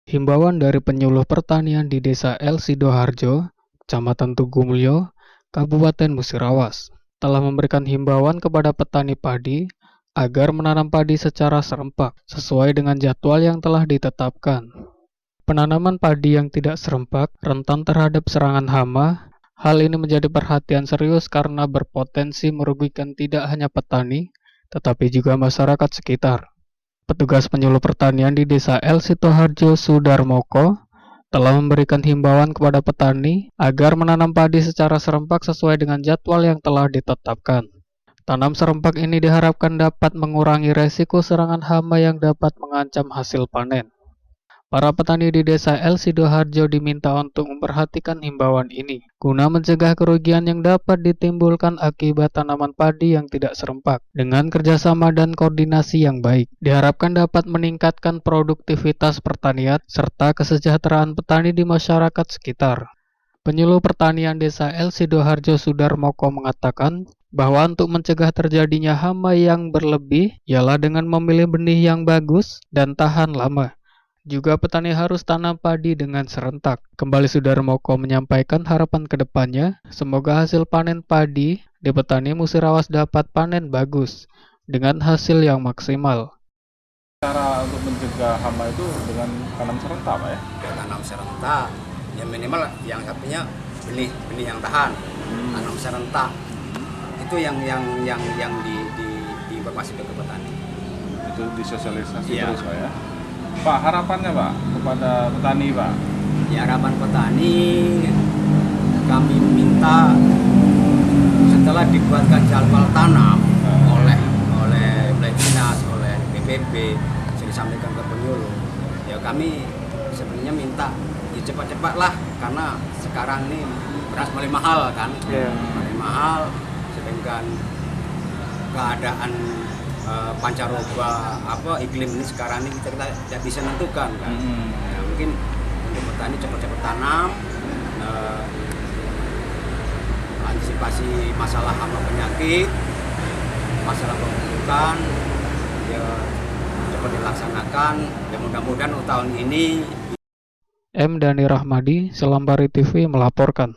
Himbauan dari penyuluh pertanian di Desa El Sidoharjo, Kecamatan Tugumulyo, Kabupaten Musirawas, telah memberikan himbauan kepada petani padi agar menanam padi secara serempak sesuai dengan jadwal yang telah ditetapkan. Penanaman padi yang tidak serempak rentan terhadap serangan hama. Hal ini menjadi perhatian serius karena berpotensi merugikan tidak hanya petani, tetapi juga masyarakat sekitar. Petugas penyuluh pertanian di Desa El Sidoharjo Sudarmoko telah memberikan himbauan kepada petani agar menanam padi secara serempak sesuai dengan jadwal yang telah ditetapkan. Tanam serempak ini diharapkan dapat mengurangi resiko serangan hama yang dapat mengancam hasil panen. Para petani di Desa El Sidoharjo diminta untuk memperhatikan himbauan ini, guna mencegah kerugian yang dapat ditimbulkan akibat tanaman padi yang tidak serempak. Dengan kerjasama dan koordinasi yang baik, diharapkan dapat meningkatkan produktivitas pertanian serta kesejahteraan petani di masyarakat sekitar. Penyuluh pertanian Desa El Sidoharjo Sudarmoko mengatakan bahwa untuk mencegah terjadinya hama yang berlebih ialah dengan memilih benih yang bagus dan tahan lama. Juga petani harus tanam padi dengan serentak. Kembali Sudarmoko menyampaikan harapan ke depannya, semoga hasil panen padi di petani Musirawas dapat panen bagus dengan hasil yang maksimal. Cara untuk mencegah hama itu dengan tanam serentak, Pak ya? Ya, tanam serentak, ya minimal yang satunya benih yang tahan, tanam serentak. Itu yang diinformasikan ke petani. Itu disosialisasi Ya. terus, Pak ya? Pak, harapannya Pak kepada petani, Pak? Ya, harapan petani kami minta setelah dibuatkan jadwal tanam oleh Dinas, oleh BPB, sudah disampaikan ke penyuluh. Ya kami sebenarnya minta ya cepat-cepatlah karena sekarang ini beras mulai mahal kan, mulai mahal, sedangkan keadaan pancaroba iklim ini sekarang ini kita tidak bisa menentukan kan. Ya, mungkin untuk petani cepat-cepat tanam, antisipasi masalah hama penyakit, masalah pemupukan, ya cepat dilaksanakan. Ya mudah-mudahan tahun ini. M. Dhani Rahmadi, Selambari TV melaporkan.